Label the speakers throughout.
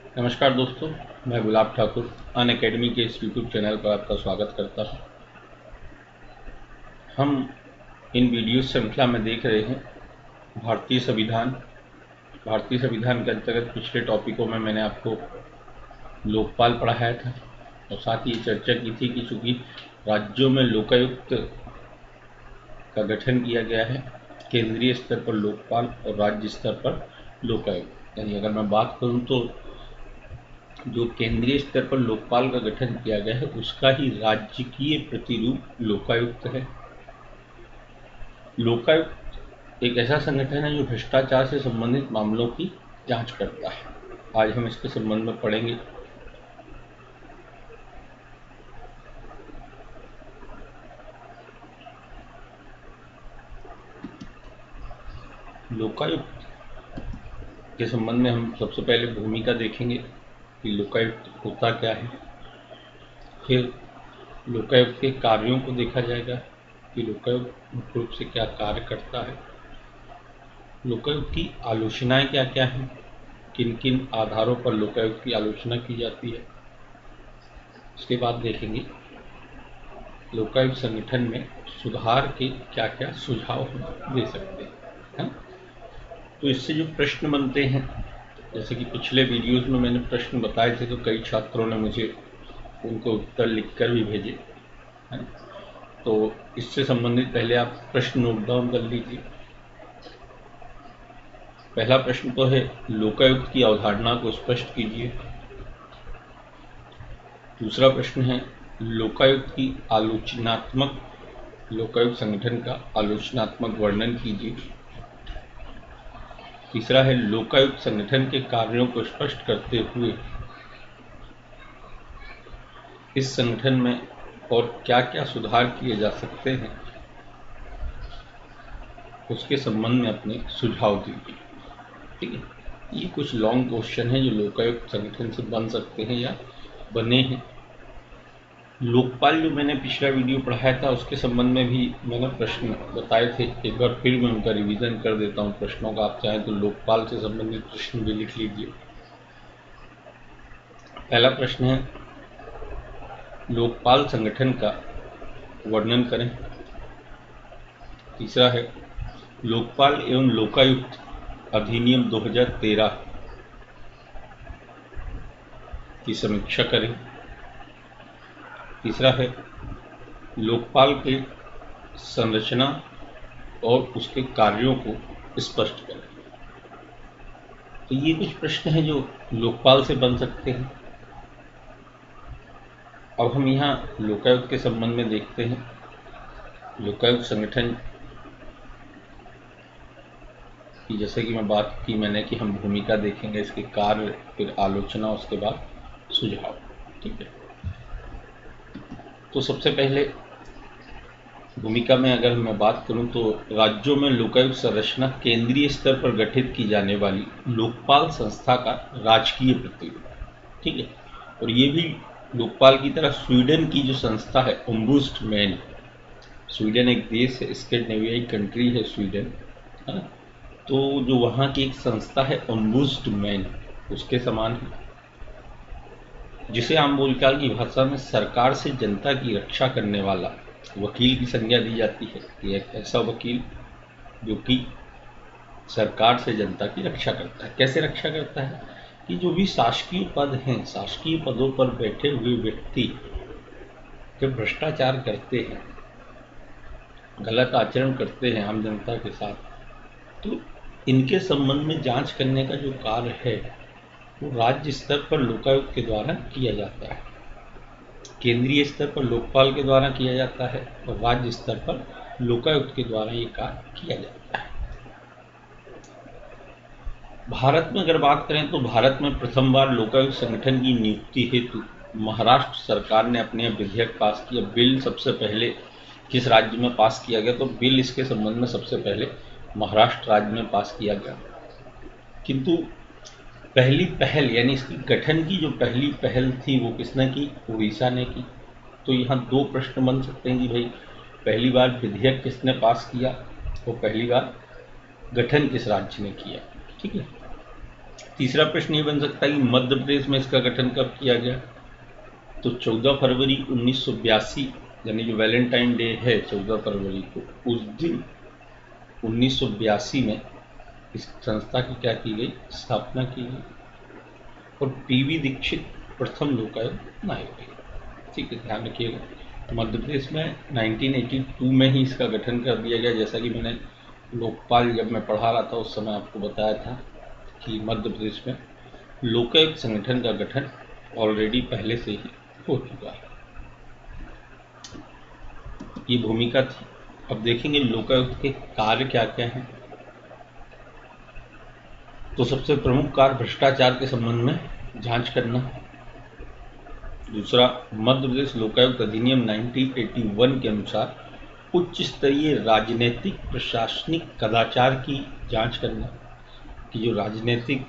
Speaker 1: नमस्कार दोस्तों, मैं गुलाब ठाकुर अन अकेडमी के इस यूट्यूब चैनल पर आपका स्वागत करता हूं। हम इन वीडियो श्रृंखला में देख रहे हैं भारतीय संविधान। भारतीय संविधान के अंतर्गत पिछले टॉपिकों में मैंने आपको लोकपाल पढ़ाया था और साथ ही चर्चा की थी कि चूँकि राज्यों में लोकायुक्त का गठन किया गया है, केंद्रीय स्तर पर लोकपाल और राज्य स्तर पर लोकायुक्त। यानी अगर मैं बात करूँ तो जो केंद्रीय स्तर पर लोकपाल का गठन किया गया है उसका ही राजकीय प्रतिरूप लोकायुक्त है। लोकायुक्त एक ऐसा संगठन है जो भ्रष्टाचार से संबंधित मामलों की जांच करता है। आज हम इसके संबंध में पढ़ेंगे। लोकायुक्त के संबंध में हम सबसे पहले भूमिका देखेंगे कि लोकायुक्त होता क्या है। फिर लोकायुक्त के कार्यों को देखा जाएगा कि लोकायुक्त मुख्य रूप से क्या कार्य करता है। लोकायुक्त की आलोचनाएं क्या क्या हैं, किन किन आधारों पर लोकायुक्त की आलोचना की जाती है। इसके बाद देखेंगे लोकायुक्त संगठन में सुधार के क्या क्या सुझाव हम दे सकते हैं। तो इससे जो प्रश्न बनते हैं, जैसे कि पिछले वीडियोस में मैंने प्रश्न बताए थे, तो कई छात्रों ने मुझे उनको उत्तर लिखकर भी भेजे हैं। तो इससे संबंधित पहले आप प्रश्न नोट डाउन कर लीजिए। पहला प्रश्न तो है, लोकायुक्त की अवधारणा को स्पष्ट कीजिए। दूसरा प्रश्न है, लोकायुक्त संगठन का आलोचनात्मक वर्णन कीजिए। तीसरा है, लोकायुक्त संगठन के कार्यों को स्पष्ट करते हुए इस संगठन में और क्या क्या सुधार किए जा सकते हैं उसके संबंध में अपने सुझाव दीजिए। ठीक है, ये कुछ लॉन्ग क्वेश्चन है जो लोकायुक्त संगठन से बन सकते हैं या बने हैं। लोकपाल जो मैंने पिछला वीडियो पढ़ाया था उसके संबंध में भी मैंने प्रश्न बताए थे। एक बार फिर मैं उनका रिवीजन कर देता हूँ प्रश्नों का। आप चाहें तो लोकपाल से संबंधित प्रश्न भी लिख लीजिए। पहला प्रश्न है, लोकपाल संगठन का वर्णन करें। तीसरा है, लोकपाल एवं लोकायुक्त अधिनियम 2013 की समीक्षा करें। तीसरा है, लोकपाल के संरचना और उसके कार्यों को स्पष्ट करें। तो ये कुछ प्रश्न हैं जो लोकपाल से बन सकते हैं। अब हम यहाँ लोकायुक्त के संबंध में देखते हैं। लोकायुक्त संगठन की जैसे कि मैं बात की मैंने कि हम भूमिका देखेंगे, इसके कार्य, फिर आलोचना, उसके बाद सुझाव। ठीक है, तो सबसे पहले भूमिका में अगर मैं बात करूं तो राज्यों में लोकायुक्त संरचना केंद्रीय स्तर पर गठित की जाने वाली लोकपाल संस्था का राजकीय प्रतिरूप। ठीक है, और ये भी लोकपाल की तरह स्वीडन की जो संस्था है ओम्बुड्समैन, स्वीडन एक देश है, स्कैंडिनेवियाई कंट्री है स्वीडन, है ना, तो जो वहाँ की एक संस्था है ओम्बुड्समैन, उसके समान है, जिसे आम बोलचाल की भाषा में सरकार से जनता की रक्षा करने वाला वकील की संज्ञा दी जाती है। कि एक ऐसा वकील जो कि सरकार से जनता की रक्षा करता है। कैसे रक्षा करता है कि जो भी शासकीय पद हैं, शासकीय पदों पर बैठे हुए व्यक्ति जब भ्रष्टाचार करते हैं, गलत आचरण करते हैं आम जनता के साथ, तो इनके संबंध में जांच करने का जो कार्य है वो राज्य स्तर पर लोकायुक्त के द्वारा किया जाता है, केंद्रीय स्तर पर लोकपाल के द्वारा किया जाता है और राज्य स्तर पर लोकायुक्त के द्वारा ये कार्य किया जाता है। भारत में अगर बात करें तो भारत में प्रथम बार लोकायुक्त संगठन की नियुक्ति हेतु महाराष्ट्र सरकार ने अपने विधेयक पास किया। बिल सबसे पहले किस राज्य में पास किया गया, तो बिल इसके संबंध में सबसे पहले महाराष्ट्र राज्य में पास किया गया। किंतु पहली पहल यानी इसकी गठन की जो पहली पहल थी वो किसने की, उड़ीसा ने की। तो यहाँ दो प्रश्न बन सकते हैं कि भाई पहली बार विधेयक किसने पास किया और पहली बार गठन किस राज्य ने किया। ठीक है, तीसरा प्रश्न ये बन सकता है कि मध्य प्रदेश में इसका गठन कब किया गया। तो 14 फरवरी 1982, यानी जो वैलेंटाइन डे है 14 फरवरी को, उस दिन 1982 में इस संस्था की क्या की गई, स्थापना की गई। और पीवी दीक्षित प्रथम लोकायुक्त नायक है। ठीक है, ध्यान रखिएगा। मध्य प्रदेश में 1982 में ही इसका गठन कर दिया गया। जैसा कि मैंने लोकपाल जब मैं पढ़ा रहा था उस समय आपको बताया था कि मध्य प्रदेश में लोकायुक्त संगठन का गठन ऑलरेडी पहले से ही हो चुका है। ये भूमिका थी। अब देखेंगे लोकायुक्त के कार्य क्या क्या हैं। तो सबसे प्रमुख कार्य भ्रष्टाचार के संबंध में जांच करना। दूसरा, मध्य प्रदेश लोकायुक्त अधिनियम 1981 के अनुसार उच्च स्तरीय राजनीतिक प्रशासनिक कदाचार की जांच करना कि जो राजनीतिक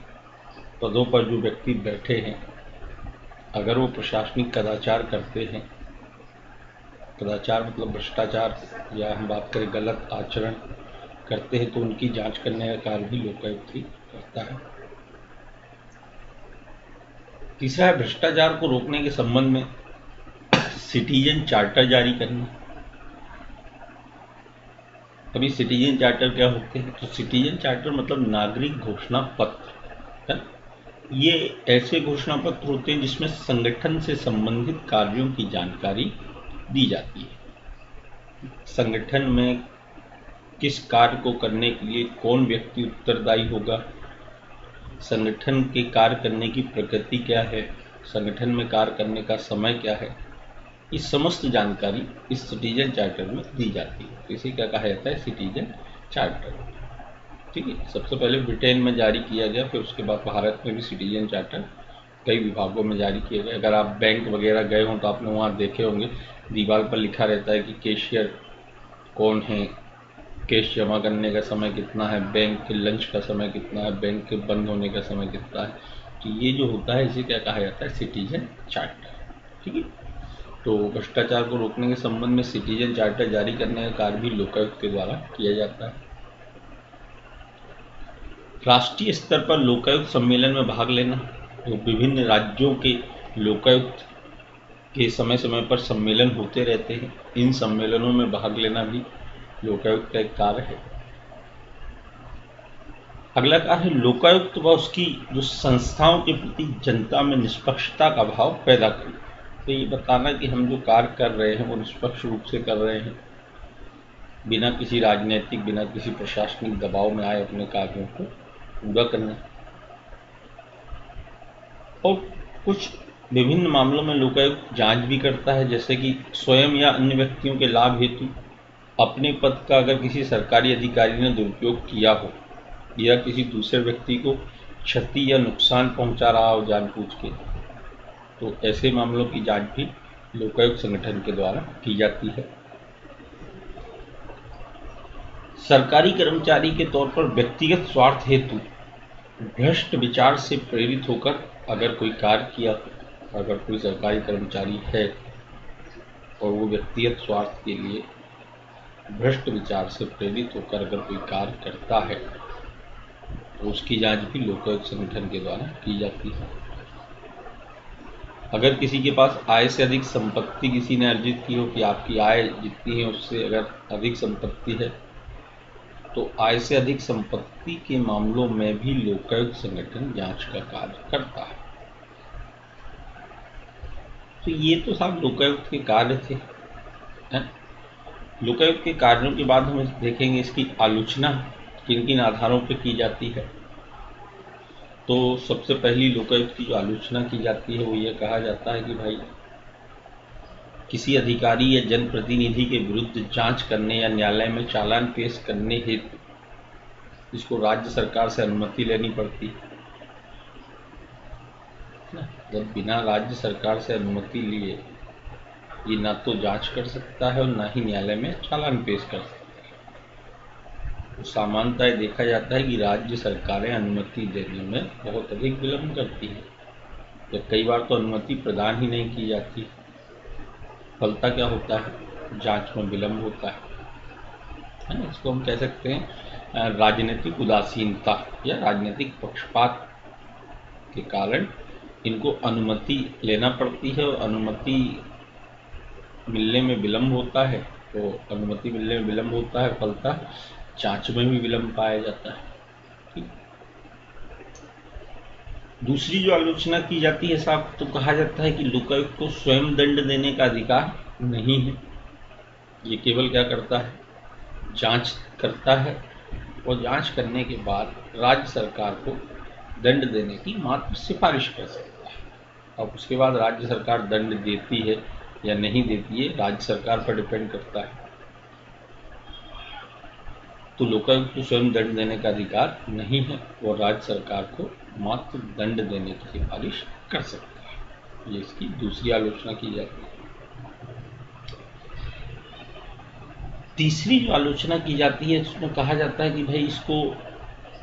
Speaker 1: पदों पर जो व्यक्ति बैठे हैं, अगर वो प्रशासनिक कदाचार करते हैं, कदाचार मतलब भ्रष्टाचार, या हम बात करें गलत आचरण करते हैं, तो उनकी जांच करने का कार्य भी लोकायुक्त ही करता है। तीसरा है भ्रष्टाचार को रोकने के संबंध में सिटीजन चार्टर जारी करना। अभी सिटीजन चार्टर क्या होते हैं? तो सिटीजन चार्टर मतलब नागरिक घोषणा पत्र है। ये ऐसे घोषणा पत्र होते हैं जिसमें संगठन से संबंधित कार्यों की जानकारी दी जाती है। संगठन में किस कार्य को करने के लिए कौन व्यक्ति उत्तरदायी होगा, संगठन के कार्य करने की प्रकृति क्या है, संगठन में कार्य करने का समय क्या है, ये समस्त जानकारी इस सिटीजन चार्टर में दी जाती है। इसे क्या कहा जाता है? Citizen charter. ठीक है, सबसे पहले ब्रिटेन में जारी किया गया, फिर उसके बाद भारत में भी सिटीजन चार्टर कई विभागों में जारी किए गए। अगर आप बैंक वगैरह गए हों तो आपने वहाँ देखे होंगे दीवार पर लिखा रहता है कि कैशियर कौन है, कैश जमा करने का समय कितना है, बैंक के लंच का समय कितना है, बैंक के बंद होने का समय कितना है। तो ये जो होता है इसे क्या कहा जाता है? Citizen charter. ठीक है, तो भ्रष्टाचार को रोकने के संबंध में सिटीजन चार्टर जारी करने का कार्य भी लोकायुक्त के द्वारा किया जाता है। राष्ट्रीय स्तर पर लोकायुक्त सम्मेलन में भाग लेना। तो विभिन्न राज्यों के लोकायुक्त के समय समय पर सम्मेलन होते रहते हैं। इन सम्मेलनों में भाग लेना भी लोकायुक्त का एक कार्य है। अगला कार्य है लोकायुक्त व उसकी जो संस्थाओं के प्रति जनता में निष्पक्षता का भाव पैदा करना। तो ये बताना कि हम जो कार्य कर रहे हैं वो निष्पक्ष रूप से कर रहे हैं, बिना किसी राजनीतिक, बिना किसी प्रशासनिक दबाव में आए अपने कार्यों को पूरा करना। और कुछ विभिन्न मामलों में लोकायुक्त जांच भी करता है, जैसे कि स्वयं या अन्य व्यक्तियों के लाभ हेतु अपने पद का अगर किसी सरकारी अधिकारी ने दुरुपयोग किया हो, या किसी दूसरे व्यक्ति को क्षति या नुकसान पहुंचा रहा हो जानबूझ के, तो ऐसे मामलों की जांच भी लोकायुक्त संगठन के द्वारा की जाती है। सरकारी कर्मचारी के तौर पर व्यक्तिगत स्वार्थ हेतु भ्रष्ट विचार से प्रेरित होकर अगर कोई कार्य किया, अगर कोई सरकारी कर्मचारी है और वो व्यक्तिगत स्वार्थ के लिए भ्रष्ट विचार से प्रेरित होकर अगर कोई कार्य करता है, तो उसकी जांच भी लोकायुक्त संगठन के द्वारा की जाती है। अगर किसी के पास आय से अधिक संपत्ति किसी ने अर्जित की हो, कि आपकी आय जितनी है उससे अगर अधिक संपत्ति है, तो आय से अधिक संपत्ति के मामलों में भी लोकायुक्त संगठन जांच का कार्य करता है। तो ये तो साहब लोकायुक्त के कार्य थे। लोकायुक्त के कार्यों के बाद हम देखेंगे इसकी आलोचना किन किन आधारों पर की जाती है। तो सबसे पहली लोकायुक्त की जो आलोचना की जाती है वो ये कहा जाता है कि भाई किसी अधिकारी या जनप्रतिनिधि के विरुद्ध जांच करने या न्यायालय में चालान पेश करने हेतु इसको राज्य सरकार से अनुमति लेनी पड़ती है। जब बिना राज्य सरकार से अनुमति लिए ये ना तो जांच कर सकता है और ना ही न्यायालय में चालान पेश कर सकता है। तो सामान्यतः देखा जाता है कि राज्य सरकारें अनुमति देने में बहुत अधिक विलंब करती हैं, या कई बार तो अनुमति प्रदान ही नहीं की जाती। फलता क्या होता है? जांच में विलंब होता है ना। इसको हम कह सकते हैं राजनीतिक उदासीनता या राजनीतिक पक्षपात के कारण इनको अनुमति लेना पड़ती है और अनुमति मिलने में विलम्ब होता है। तो अनुमति मिलने में विलम्ब होता है, फलतः जांच में भी विलम्ब पाया जाता है। ठीक। दूसरी जो आलोचना की जाती है साहब, तो कहा जाता है कि लोकायुक्त को स्वयं दंड देने का अधिकार नहीं है। ये केवल क्या करता है, जांच करता है और जांच करने के बाद राज्य सरकार को दंड देने की मात्र सिफारिश कर सकता है। अब उसके बाद राज्य सरकार दंड देती है या नहीं देती है, राज्य सरकार पर डिपेंड करता है। तो लोकायुक्त को स्वयं दंड देने का अधिकार नहीं है और राज्य सरकार को मात्र दंड देने की सिफारिश कर सकता है। ये इसकी दूसरी आलोचना की जाती है। तीसरी जो आलोचना की जाती है उसमें कहा जाता है कि भाई इसको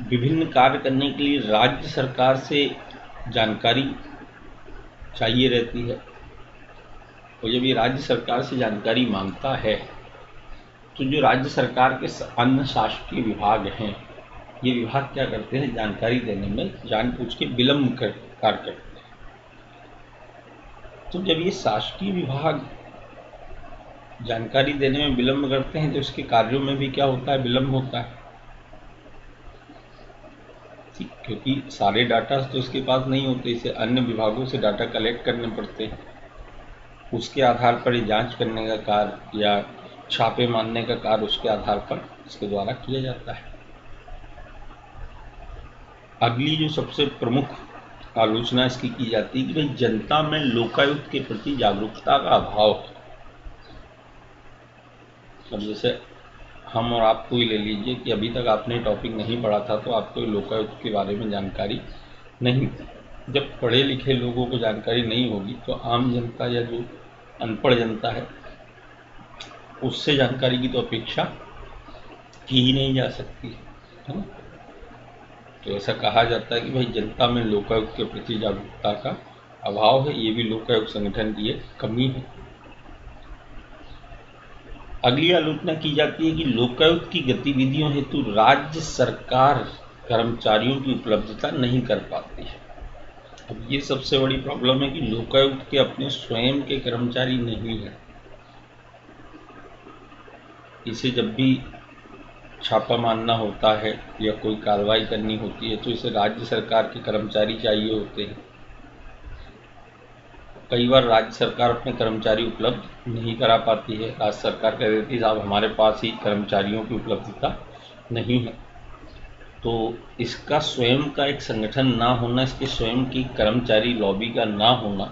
Speaker 1: विभिन्न कार्य करने के लिए राज्य सरकार से जानकारी चाहिए रहती है, और जब ये राज्य सरकार से जानकारी मांगता है तो जो राज्य सरकार के अन्य शासकीय विभाग हैं, ये विभाग क्या करते हैं, जानकारी देने में जानबूझ के विलम्ब कार्य करते हैं। तो जब ये शासकीय विभाग जानकारी देने में विलम्ब करते हैं तो इसके कार्यों में भी क्या होता है, विलम्ब होता है। ठीक, क्योंकि सारे डाटा तो इसके पास नहीं होते, इसे अन्य विभागों से डाटा कलेक्ट करने पड़ते हैं। उसके आधार पर ये जांच करने का कार्य या छापे मारने का कार्य उसके आधार पर इसके द्वारा किया जाता है। अगली जो सबसे प्रमुख आलोचना इसकी की जाती है कि भाई जनता में लोकायुक्त के प्रति जागरूकता का अभाव है। अब जैसे हम और आपको ही ले लीजिए कि अभी तक आपने टॉपिक नहीं पढ़ा था तो आपको लोकायुक्त के बारे में जानकारी नहीं थी। जब पढ़े लिखे लोगों को जानकारी नहीं होगी तो आम जनता या जो अनपढ़ जनता है उससे जानकारी की तो अपेक्षा की ही नहीं जा सकती है ना। तो ऐसा कहा जाता है कि भाई जनता में लोकायुक्त के प्रति जागरूकता का अभाव है, ये भी लोकायुक्त संगठन की एक कमी है। अगली आलोचना की जाती है कि लोकायुक्त की गतिविधियों हेतु राज्य सरकार कर्मचारियों की उपलब्धता नहीं कर पाती है। अब ये सबसे बड़ी प्रॉब्लम है कि लोकायुक्त के अपने स्वयं के कर्मचारी नहीं हैं। इसे जब भी छापा मारना होता है या कोई कार्रवाई करनी होती है तो इसे राज्य सरकार के कर्मचारी चाहिए होते हैं। कई बार राज्य सरकार अपने कर्मचारी उपलब्ध नहीं करा पाती है। राज्य सरकार कह देती है साहब हमारे पास ही कर्मचारियों की उपलब्धता नहीं है। तो इसका स्वयं का एक संगठन ना होना, इसके स्वयं की कर्मचारी लॉबी का ना होना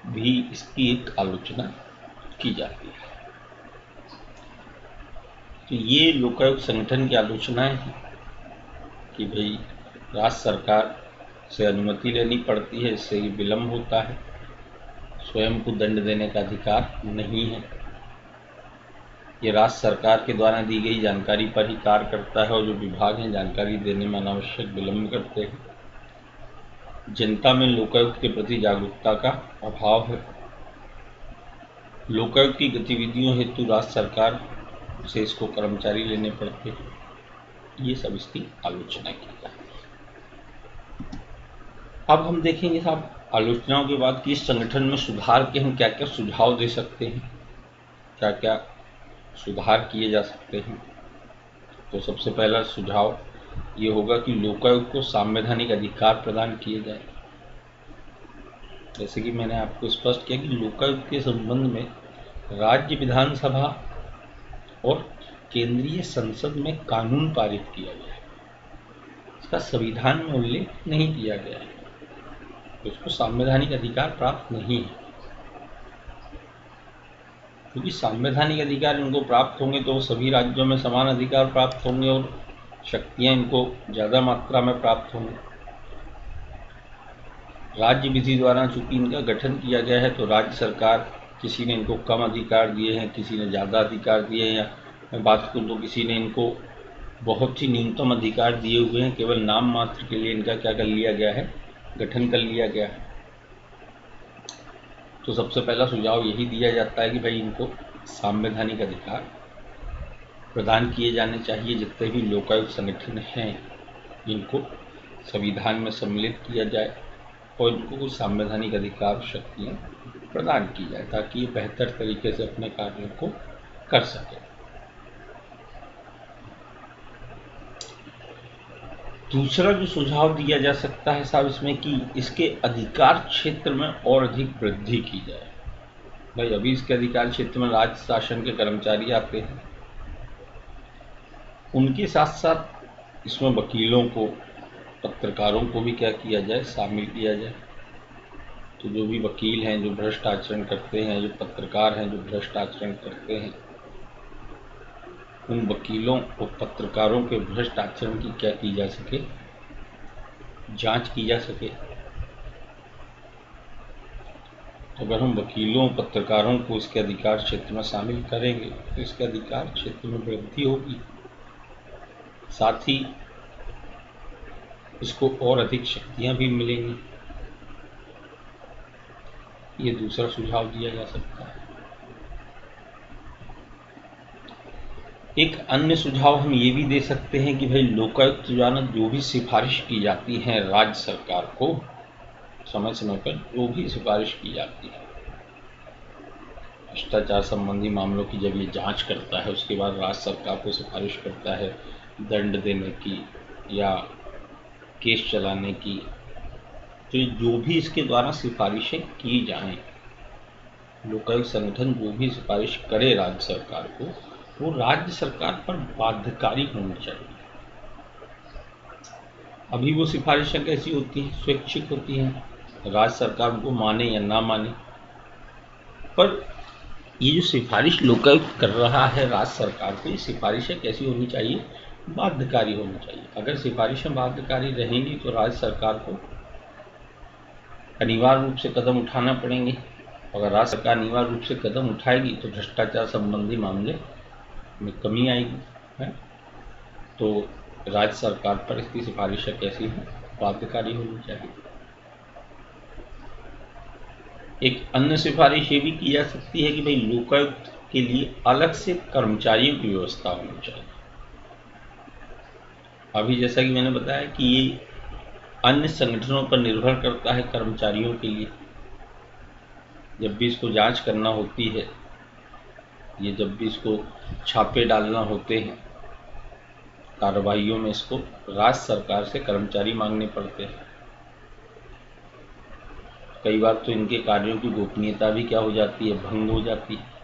Speaker 1: भी इसकी एक आलोचना की जाती है। तो ये लोकायुक्त संगठन की आलोचनाएं हैं कि भाई राज्य सरकार से अनुमति लेनी पड़ती है, इससे विलम्ब होता है, स्वयं को दंड देने का अधिकार नहीं है, ये राज्य सरकार के द्वारा दी गई जानकारी पर ही कार्य करता है और जो विभाग हैं जानकारी देने में अनावश्यक विलम्ब करते हैं। जनता में लोकायुक्त के प्रति जागरूकता का अभाव है। लोकायुक्त की गतिविधियों हेतु राज्य सरकार से इसको कर्मचारी लेने पड़ते हैं। ये सब इसकी आलोचना की जाती है। अब हम देखेंगे साहब आलोचनाओं के बाद कि इस संगठन में सुधार के हम क्या क्या सुझाव दे सकते हैं, क्या क्या सुधार किए जा सकते हैं। तो सबसे पहला सुझाव ये होगा कि लोकायुक्त को संवैधानिक अधिकार प्रदान किए जाए। जैसे कि मैंने आपको स्पष्ट किया कि लोकायुक्त के संबंध में राज्य विधानसभा और केंद्रीय संसद में कानून पारित किया गया है, इसका संविधान में उल्लेख नहीं किया गया है, तो उसको संवैधानिक अधिकार प्राप्त नहीं है। क्योंकि संवैधानिक अधिकार इनको प्राप्त होंगे तो सभी राज्यों में समान अधिकार प्राप्त होंगे और शक्तियां इनको ज़्यादा मात्रा में प्राप्त होंगी। राज्य विधि द्वारा चूंकि इनका गठन किया गया है तो राज्य सरकार, किसी ने इनको कम अधिकार दिए हैं, किसी ने ज़्यादा अधिकार दिए हैं, या मैं बात करूँ तो किसी ने इनको बहुत ही न्यूनतम अधिकार दिए हुए हैं, केवल नाम मात्र के लिए इनका क्या कर लिया गया है, गठन कर लिया गया है। तो सबसे पहला सुझाव यही दिया जाता है कि भाई इनको संवैधानिक अधिकार प्रदान किए जाने चाहिए। जितने भी लोकायुक्त संगठन हैं इनको संविधान में सम्मिलित किया जाए और इनको कुछ संवैधानिक अधिकार शक्तियाँ प्रदान की जाए ताकि ये बेहतर तरीके से अपने कार्यों को कर सके। दूसरा जो सुझाव दिया जा सकता है साहब इसमें कि इसके अधिकार क्षेत्र में और अधिक वृद्धि की जाए। भाई अभी इसके अधिकार क्षेत्र में राज्य शासन के कर्मचारी आते हैं, उनके साथ साथ इसमें वकीलों को, पत्रकारों को भी क्या किया जाए, शामिल किया जाए। तो जो भी वकील हैं जो भ्रष्ट आचरण करते हैं, जो पत्रकार हैं जो भ्रष्ट आचरण करते हैं, उन वकीलों और पत्रकारों के भ्रष्ट आचरण की क्या की जा सके, जांच की जा सके। तो अगर हम वकीलों पत्रकारों को इसके अधिकार क्षेत्र में शामिल करेंगे तो इसके अधिकार क्षेत्र में वृद्धि होगी, साथ ही इसको और अधिक शक्तियां भी मिलेंगी। ये दूसरा सुझाव दिया जा सकता है। एक अन्य सुझाव हम ये भी दे सकते हैं कि भाई लोकायुक्त द्वारा जो भी सिफारिश की जाती है राज्य सरकार को, समय समय पर जो भी सिफारिश की जाती है भ्रष्टाचार संबंधी मामलों की, जब ये जांच करता है उसके बाद राज्य सरकार को सिफारिश करता है दंड देने की या केस चलाने की, तो जो भी इसके द्वारा सिफारिशें की जाएं, लोकायुक्त संगठन जो भी सिफारिश करे राज्य सरकार को, वो राज्य सरकार पर बाध्यकारी होनी चाहिए। अभी वो सिफारिशें कैसी होती हैं, स्वैच्छिक होती हैं, राज्य सरकार उनको माने या ना माने। पर ये जो सिफारिश लोकायुक्त कर रहा है राज्य सरकार को, ये सिफारिशें कैसी होनी चाहिए, बाध्यकारी होनी चाहिए। अगर सिफारिशें बाध्यकारी रहेंगी तो राज्य सरकार को अनिवार्य रूप से कदम उठाना पड़ेंगे। अगर राज्य सरकार अनिवार्य रूप से कदम उठाएगी तो भ्रष्टाचार संबंधी मामले में कमी आएगी, है। तो राज्य सरकार पर इसकी सिफारिशें कैसी हों, बाध्यकारी होनी चाहिए। एक अन्य सिफारिश ये भी की जा सकती है कि भाई लोकायुक्त के लिए अलग से कर्मचारियों की व्यवस्था होनी चाहिए। अभी जैसा कि मैंने बताया कि ये अन्य संगठनों पर निर्भर करता है कर्मचारियों के लिए। जब भी इसको जांच करना होती है, ये जब भी इसको छापे डालना होते हैं कार्रवाइयों में, इसको राज्य सरकार से कर्मचारी मांगने पड़ते हैं। कई बार तो इनके कार्यों की गोपनीयता भी क्या हो जाती है, भंग हो जाती है।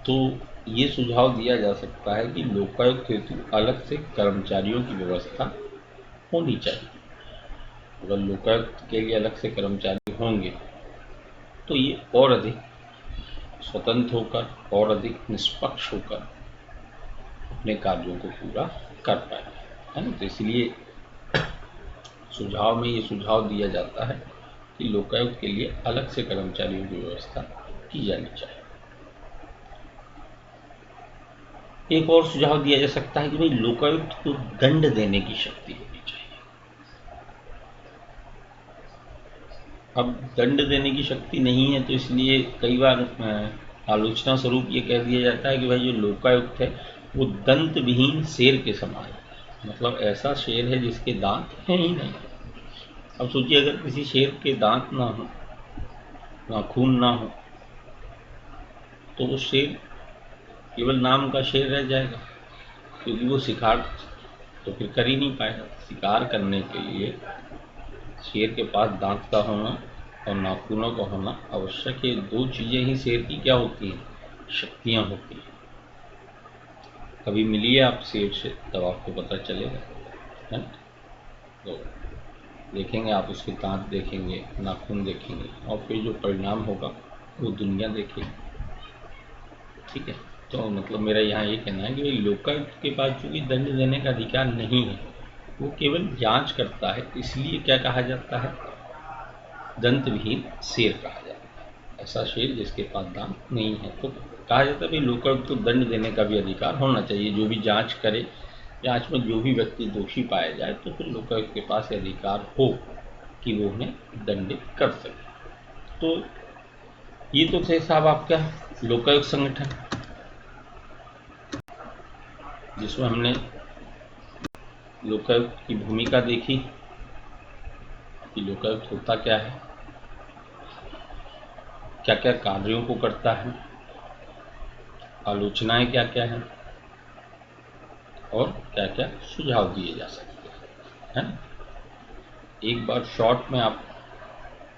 Speaker 1: तो ये सुझाव दिया जा सकता है कि लोकायुक्त हेतु अलग से कर्मचारियों की व्यवस्था होनी चाहिए। अगर लोकायुक्त के लिए अलग से कर्मचारी होंगे तो ये और अधिक स्वतंत्र होकर और अधिक निष्पक्ष होकर अपने कार्यों को पूरा कर पाएंगे, है ना। तो इसलिए सुझाव में ये सुझाव दिया जाता है कि लोकायुक्त के लिए अलग से कर्मचारियों की व्यवस्था की जानी चाहिए। एक और सुझाव दिया जा सकता है कि भाई लोकायुक्त को दंड देने की शक्ति होनी चाहिए। अब दंड देने की शक्ति नहीं है तो इसलिए कई बार आलोचना स्वरूप ये कह दिया जाता है कि भाई जो लोकायुक्त है वो दंत विहीन शेर के समान है, मतलब ऐसा शेर है जिसके दांत हैं ही नहीं। अब सोचिए अगर किसी शेर के दांत ना हो, नाखून ना हो, तो वो शेर केवल नाम का शेर रह जाएगा, क्योंकि वो शिकार तो फिर कर ही नहीं पाएगा। शिकार करने के लिए शेर के पास दांत का होना और नाखूनों का होना आवश्यक है। दो चीजें ही शेर की क्या होती हैं, शक्तियां होती हैं। कभी मिलिए आप शेर से तब आपको पता चलेगा, है। तो देखेंगे आप, उसके दांत देखेंगे, नाखून देखेंगे और फिर जो परिणाम होगा वो दुनिया देखेगी, ठीक है। तो मतलब मेरा यहाँ ये कहना है कि लोकायुक्त के पास चूंकि दंड देने का अधिकार नहीं है, वो केवल जांच करता है, इसलिए क्या कहा जाता है, दंत विहीन शेर कहा जाता है। ऐसा शेर जिसके पास दांत नहीं है। तो कहा जाता है कि लोकायुक्त को दंड देने का भी अधिकार होना चाहिए। जो भी जांच करे, जांच में जो भी व्यक्ति दोषी पाया जाए तो फिर लोकायुक्त के पास अधिकार हो कि वो उन्हें दंडित कर सके। तो ये तो थे साहब आपका लोकायुक्त संगठन, जिसमें हमने लोकायुक्त की भूमिका देखी कि लोकायुक्त होता क्या है, क्या क्या कार्यों को करता है, आलोचनाएं क्या क्या हैं और क्या क्या सुझाव दिए जा सकते हैं, है ना। एक बार शॉर्ट में आप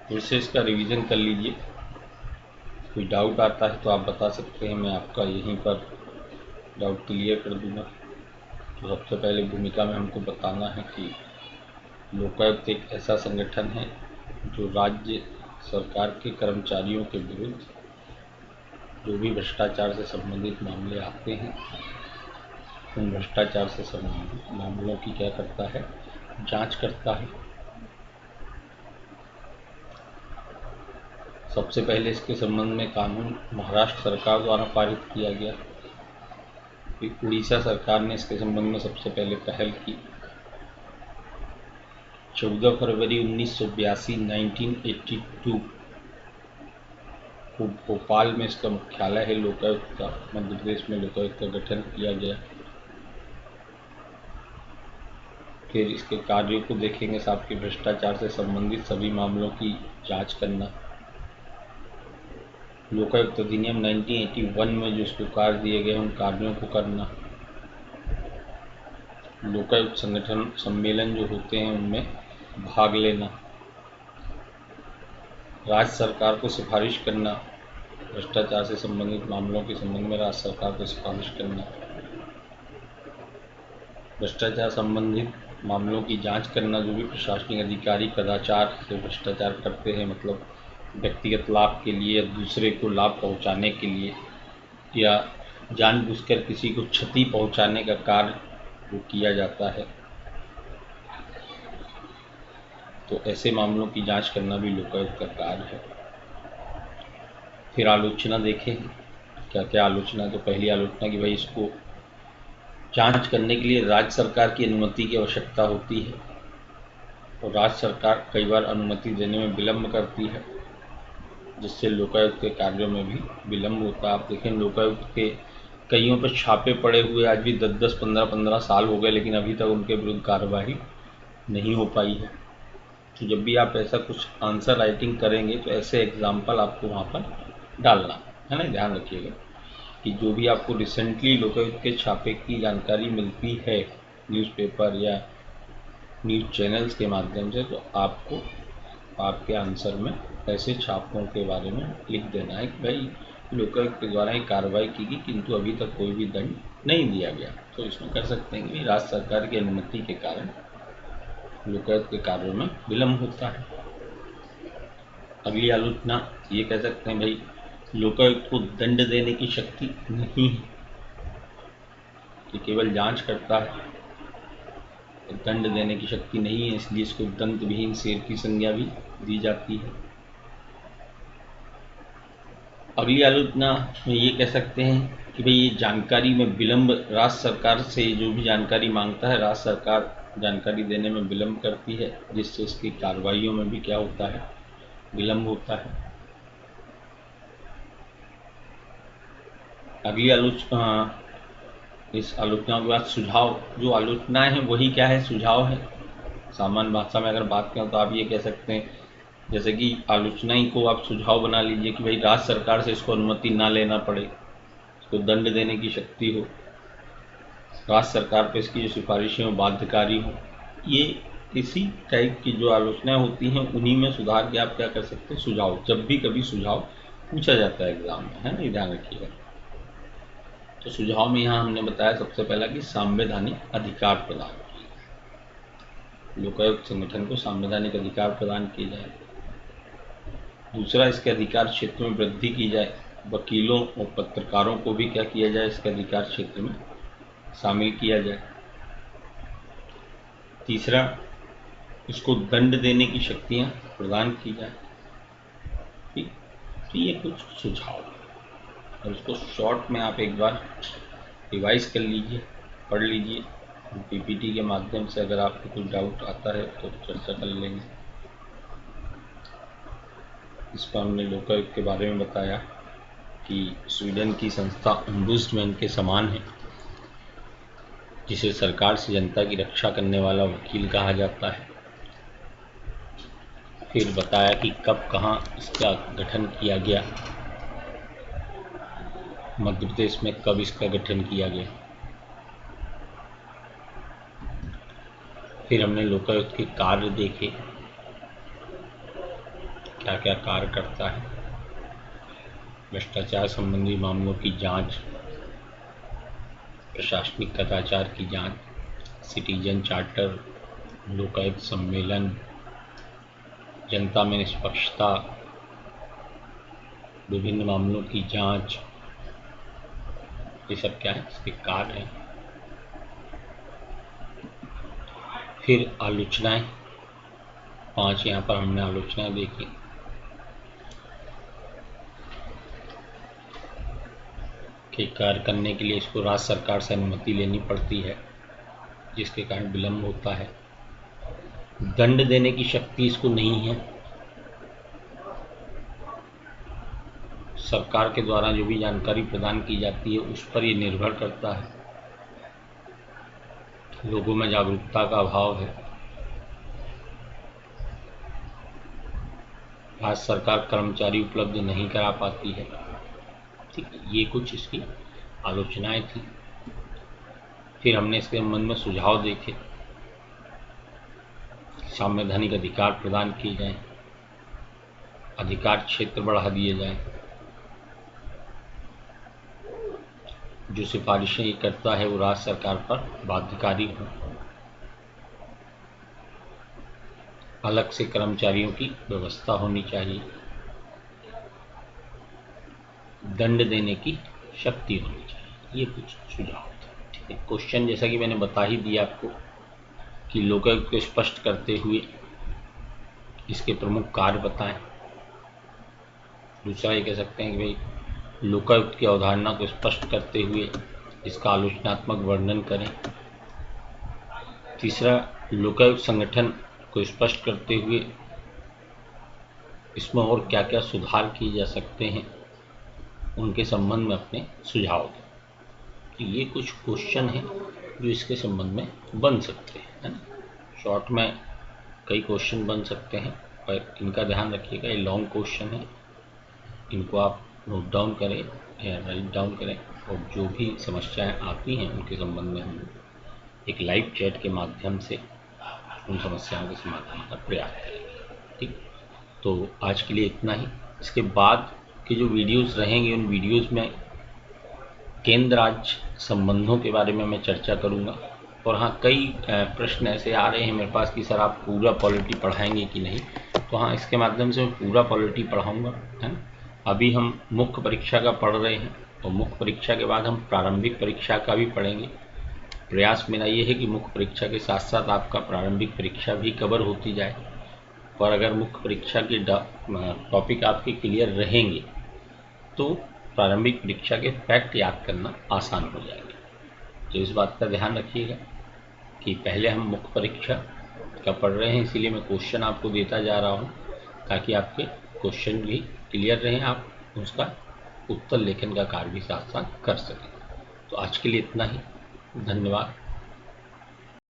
Speaker 1: फिर से इसका रिवीजन कर लीजिए। कोई डाउट आता है तो आप बता सकते हैं, मैं आपका यहीं पर डाउट क्लियर कर दूंगा। तो सबसे पहले भूमिका में हमको बताना है कि लोकायुक्त एक ऐसा संगठन है जो राज्य सरकार के कर्मचारियों के विरुद्ध जो भी भ्रष्टाचार से संबंधित मामले आते हैं, उन भ्रष्टाचार से संबंधित मामलों की क्या करता है, जांच करता है। सबसे पहले इसके संबंध में कानून महाराष्ट्र सरकार द्वारा पारित किया गया। फिर उड़ीसा सरकार ने इसके संबंध में सबसे पहले पहल की। 14 फरवरी 1982 1982 को भोपाल में इसका मुख्यालय है लोकायुक्त का, मध्य प्रदेश में लोकायुक्त का गठन किया गया। फिर इसके कार्यों को देखेंगे साहब कि भ्रष्टाचार से संबंधित सभी मामलों की जांच करना। लोकायुक्त अधिनियम 1981 में जो इसको कार्य दिए गए उन कार्यों को करना। लोकायुक्त संगठन सम्मेलन जो होते हैं उनमें भाग लेना। राज्य सरकार को सिफारिश करना, भ्रष्टाचार से संबंधित मामलों के संबंध में राज्य सरकार को सिफारिश करना। भ्रष्टाचार संबंधित मामलों की जांच करना, जो भी प्रशासनिक अधिकारी कदाचार से भ्रष्टाचार करते हैं, मतलब व्यक्तिगत लाभ के लिए या दूसरे को लाभ पहुंचाने के लिए या जानबूझकर किसी को क्षति पहुंचाने का कार्य वो किया जाता है, तो ऐसे मामलों की जांच करना भी लोकायुक्त का कार्य है। फिर आलोचना देखें, क्या क्या आलोचना। तो पहली आलोचना कि भाई इसको जांच करने के लिए राज्य सरकार की अनुमति की आवश्यकता होती है और राज्य सरकार कई बार अनुमति देने में विलम्ब करती है, जिससे लोकायुक्त के कार्यों में भी विलम्ब होता है। आप देखें लोकायुक्त के कईयों पर छापे पड़े हुए आज भी 10-10, 15-15 साल हो गए, लेकिन अभी तक उनके विरुद्ध कार्रवाई नहीं हो पाई है। तो जब भी आप ऐसा कुछ आंसर राइटिंग करेंगे तो ऐसे एग्जाम्पल आपको वहाँ पर डालना है ना। ध्यान रखिएगा कि जो भी आपको रिसेंटली लोकायुक्त के छापे की जानकारी मिलती है न्यूज़पेपर या न्यूज़ चैनल्स के माध्यम से, तो आपको आपके आंसर में ऐसे छापों के बारे में लिख देना है कि भाई लोकायुक्त के द्वारा एक कार्रवाई की गई किंतु अभी तक कोई भी दंड नहीं दिया गया। तो इसमें कर सकते हैं कि राज्य सरकार की अनुमति के कारण लोकायुक्त के कार्यों में विलम्ब होता है। अगली आलोचना ये कह सकते हैं भाई लोकायुक्त को दंड देने की शक्ति नहीं है, ये केवल जांच करता है, दंड देने की शक्ति नहीं है, इसलिए इसको दंत विहीन शेर की संज्ञा भी दी जाती है। अगली आलोचना में ये कह सकते हैं कि भाई ये जानकारी में विलम्ब, राज्य सरकार से जो भी जानकारी मांगता है राज्य सरकार जानकारी देने में विलम्ब करती है, जिससे इसकी कार्रवाइयों में भी क्या होता है, विलम्ब होता है। अगली आलोचना, इस आलोचना के बाद सुझाव। जो आलोचनाएं हैं वही क्या है, सुझाव है। सामान्य भाषा में अगर बात करें तो आप ये कह सकते हैं, जैसे कि आलोचना ही को आप सुझाव बना लीजिए कि भाई राज्य सरकार से इसको अनुमति ना लेना पड़े, इसको दंड देने की शक्ति हो, राज्य सरकार पर इसकी जो सिफारिशें हो बाध्यकारी हो। ये इसी टाइप की जो आलोचनाएं होती हैं उन्हीं में सुधार के आप क्या कर सकते हैं, सुझाव। जब भी कभी सुझाव पूछा जाता है एग्जाम में, है ना, ध्यान रखिएगा। तो सुझाव में यहाँ हमने बताया सबसे पहला कि संवैधानिक अधिकार प्रदान, लोकायुक्त संगठन को संवैधानिक अधिकार प्रदान किए जाए। दूसरा, इसके अधिकार क्षेत्र में वृद्धि की जाए, वकीलों और पत्रकारों को भी क्या किया जाए, इसके अधिकार क्षेत्र में शामिल किया जाए। तीसरा, इसको दंड देने की शक्तियां प्रदान की जाए। ठीक, तो ये कुछ सुझाव और इसको शॉर्ट में आप एक बार रिवाइज कर लीजिए, पढ़ लीजिए पीपीटी के माध्यम से। अगर आपको कुछ डाउट आता है तो चर्चा कर लेंगे। इस पर हमने लोकायुक्त के बारे में बताया कि स्वीडन की संस्था ओम्बुड्समैन के समान है, जिसे सरकार से जनता की रक्षा करने वाला वकील कहा जाता है। फिर बताया कि कब कहाँ इसका गठन किया गया, मध्य प्रदेश में कब इसका गठन किया गया। फिर हमने लोकायुक्त के कार्य देखे, क्या क्या कार्य करता है। भ्रष्टाचार संबंधी मामलों की जांच, प्रशासनिक कदाचार की जांच, सिटीजन चार्टर, लोकायुक्त सम्मेलन, जनता में निष्पक्षता, विभिन्न मामलों की जांच, ये सब क्या है, इसके कार्य हैं। फिर आलोचनाएं, 5 यहाँ पर हमने आलोचनाएं देखी। कि कार्य करने के लिए इसको राज्य सरकार से अनुमति लेनी पड़ती है, जिसके कारण विलंब होता है। दंड देने की शक्ति इसको नहीं है। सरकार के द्वारा जो भी जानकारी प्रदान की जाती है उस पर ये निर्भर करता है। लोगों में जागरूकता का अभाव है। राज्य सरकार कर्मचारी उपलब्ध नहीं करा पाती है। ठीक, ये कुछ इसकी आलोचनाएं थी। फिर हमने इसके संबंध में सुझाव देखे। संवैधानिक अधिकार प्रदान किए जाएं, अधिकार क्षेत्र बढ़ा दिए जाएं, जो सिफारिशें ये करता है वो राज्य सरकार पर बाध्यकारी हो, अलग से कर्मचारियों की व्यवस्था होनी चाहिए, दंड देने की शक्ति होनी चाहिए। ये कुछ सुझाव थे। ठीक है, क्वेश्चन जैसा कि मैंने बता ही दिया आपको कि लोकायुक्त को स्पष्ट करते हुए इसके प्रमुख कार्य बताएं। दूसरा ये कह सकते हैं कि भाई लोकायुक्त की अवधारणा को स्पष्ट करते हुए इसका आलोचनात्मक वर्णन करें। तीसरा, लोकायुक्त संगठन को स्पष्ट करते हुए इसमें और क्या क्या सुधार किए जा सकते हैं उनके संबंध में अपने सुझाव दें। कि ये कुछ क्वेश्चन हैं जो इसके संबंध में बन सकते हैं, है ना। शॉर्ट में कई क्वेश्चन बन सकते हैं, पर इनका ध्यान रखिएगा, ये लॉन्ग क्वेश्चन है। इनको आप नोट डाउन करें या राइट डाउन करें, और जो भी समस्याएं आती हैं उनके संबंध में हम एक लाइव चैट के माध्यम से उन समस्याओं के समाधान का प्रयास करेंगे। ठीक, तो आज के लिए इतना ही। इसके बाद के जो वीडियोस रहेंगे उन वीडियोस में केंद्र राज्य संबंधों के बारे में मैं चर्चा करूंगा। और हाँ, कई प्रश्न ऐसे आ रहे हैं मेरे पास कि सर आप पूरा पॉलिटी पढ़ाएंगे कि नहीं, तो हाँ, इसके माध्यम से मैं पूरा पॉलिटी पढ़ाऊंगा, है ना। अभी हम मुख्य परीक्षा का पढ़ रहे हैं, और मुख्य परीक्षा के बाद हम प्रारंभिक परीक्षा का भी पढ़ेंगे। प्रयास मेरा ये है कि मुख्य परीक्षा के साथ साथ आपका प्रारंभिक परीक्षा भी कवर होती जाए। पर अगर मुख्य परीक्षा के टॉपिक आपके क्लियर रहेंगे तो प्रारंभिक परीक्षा के फैक्ट याद करना आसान हो जाएगा। तो इस बात का ध्यान रखिएगा कि पहले हम मुख्य परीक्षा का पढ़ रहे हैं, इसीलिए मैं क्वेश्चन आपको देता जा रहा हूँ ताकि आपके क्वेश्चन भी क्लियर रहें, आप उसका उत्तर लेखन का कार्य भी साथ साथ कर सकें। तो आज के लिए इतना ही। धन्यवाद।